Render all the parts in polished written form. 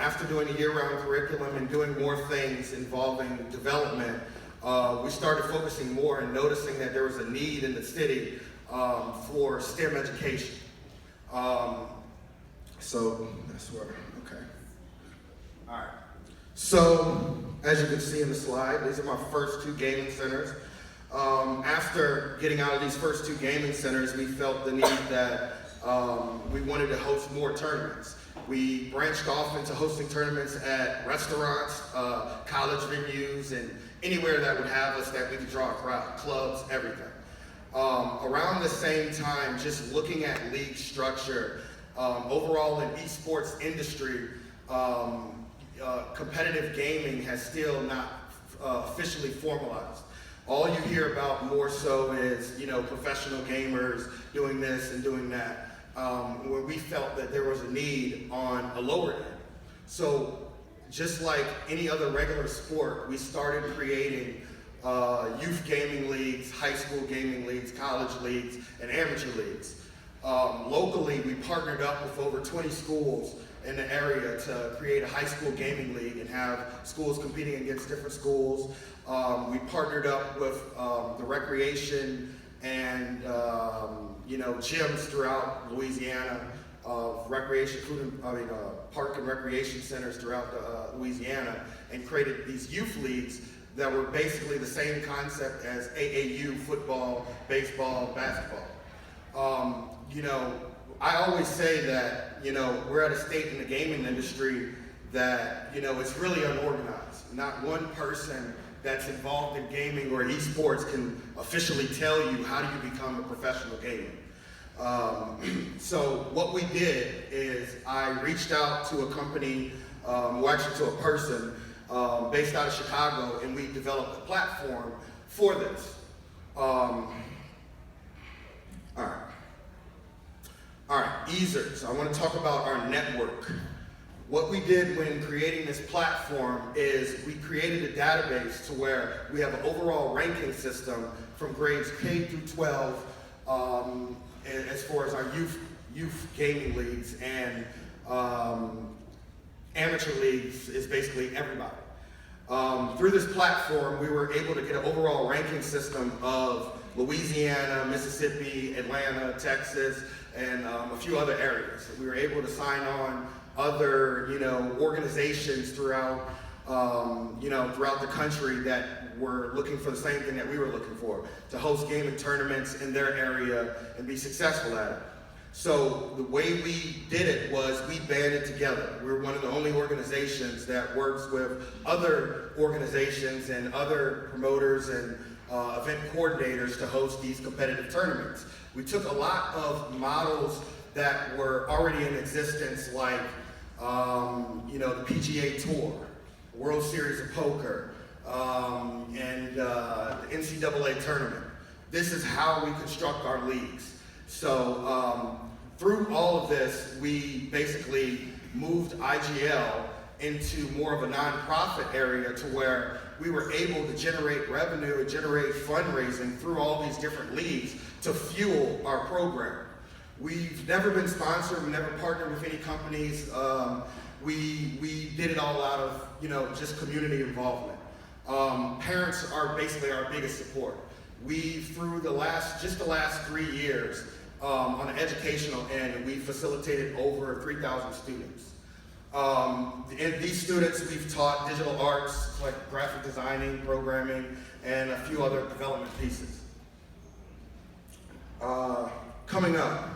after doing a year-round curriculum and doing more things involving development, we started focusing more and noticing that there was a need in the city for STEM education. So that's where, okay. All right. So, as you can see in the slide, these are my first 2 gaming centers. After getting out of these first 2 gaming centers, we felt the need that we wanted to host more tournaments. We branched off into hosting tournaments at restaurants, college venues, and anywhere that would have us that we could draw a crowd, clubs, everything. Around the same time, just looking at league structure, overall in esports industry, competitive gaming has still not officially formalized. All you hear about more so is, professional gamers doing this and doing that, where we felt that there was a need on a lower end. So just like any other regular sport, we started creating youth gaming leagues, high school gaming leagues, college leagues, and amateur leagues. Locally, we partnered up with over 20 schools in the area to create a high school gaming league and have schools competing against different schools. We partnered up with the recreation and gyms throughout Louisiana, park and recreation centers throughout Louisiana, and created these youth leagues that were basically the same concept as AAU football, baseball, basketball. I always say that, we're at a state in the gaming industry that, it's really unorganized. Not one person that's involved in gaming or esports can officially tell you how do you become a professional gamer. So what we did is I reached out to a company, to a person based out of Chicago, and we developed a platform for this. All right, EASERS. I want to talk about our network. What we did when creating this platform is we created a database to where we have an overall ranking system from grades K through 12 as far as our youth gaming leagues, and amateur leagues is basically everybody. Through this platform, we were able to get an overall ranking system of Louisiana, Mississippi, Atlanta, Texas, and a few other areas. We were able to sign on other, organizations throughout, throughout the country that were looking for the same thing that we were looking for, to host gaming tournaments in their area and be successful at it. So the way we did it was we banded together. We're one of the only organizations that works with other organizations and other promoters and event coordinators to host these competitive tournaments. We took a lot of models that were already in existence, like the PGA Tour, World Series of Poker, and the NCAA tournament. This is how we construct our leagues. So through all of this, we basically moved IGL into more of a nonprofit area to where we were able to generate revenue and generate fundraising through all these different leagues to fuel our program. We've never been sponsored, we never partnered with any companies. We did it all out of, just community involvement. Parents are basically our biggest support. Through the last 3 years, on the educational end, we facilitated over 3,000 students. And these students, we've taught digital arts, like graphic designing, programming, and a few other development pieces. Coming up,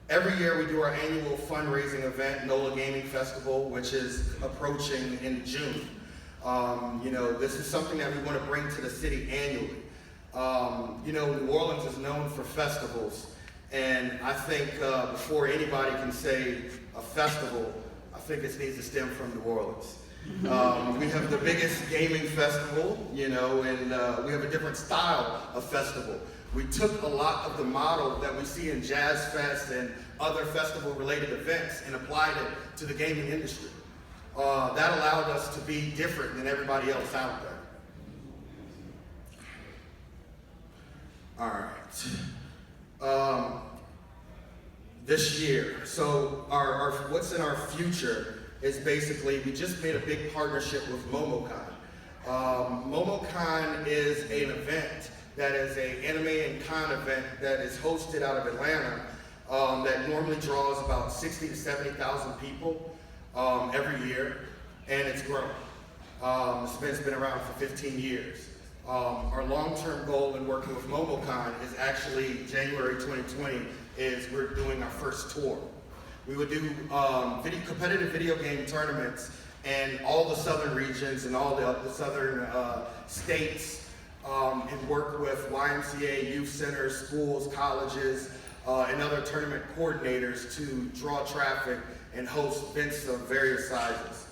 every year we do our annual fundraising event, NOLA Gaming Festival, which is approaching in June. This is something that we want to bring to the city annually. New Orleans is known for festivals, and I think before anybody can say a festival, I think it needs to stem from New Orleans. We have the biggest gaming festival, and we have a different style of festival. We took a lot of the model that we see in Jazz Fest and other festival-related events and applied it to the gaming industry. That allowed us to be different than everybody else out there. All right. This year, so what's in our future is basically, we just made a big partnership with MomoCon. MomoCon is an event that is an anime and con event that is hosted out of Atlanta that normally draws about 60 to 70,000 people every year, and it's grown. It's been around for 15 years. Our long-term goal in working with MomoCon is actually January 2020 is we're doing our first tour. We would do competitive video game tournaments in all the southern regions and all the southern states, and work with YMCA, youth centers, schools, colleges, and other tournament coordinators to draw traffic and host events of various sizes.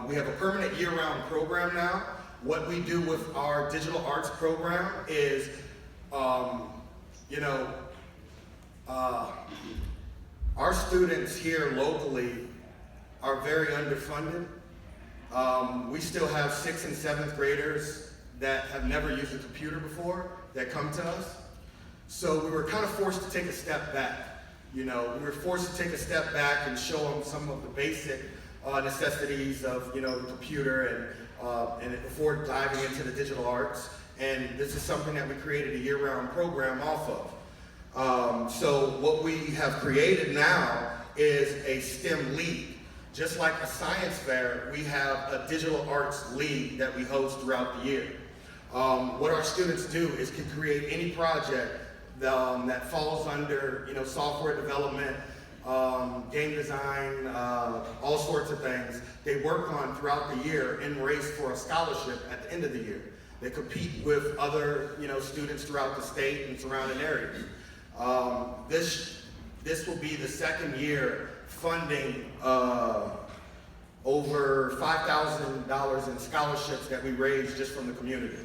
We have a permanent year-round program now. What we do with our digital arts program is, our students here locally are very underfunded. We still have 6th and 7th graders that have never used a computer before that come to us. So we were kind of forced to take a step back. We were forced to take a step back and show them some of the basic necessities of the computer and before diving into the digital arts. And this is something that we created a year-round program off of. So what we have created now is a STEM league. Just like a science fair, we have a digital arts league that we host throughout the year. What our students do is can create any project that falls under software development, game design, all sorts of things they work on throughout the year and race for a scholarship at the end of the year. They compete with other students throughout the state and surrounding areas. This will be the second year funding over $5,000 in scholarships that we raised just from the community.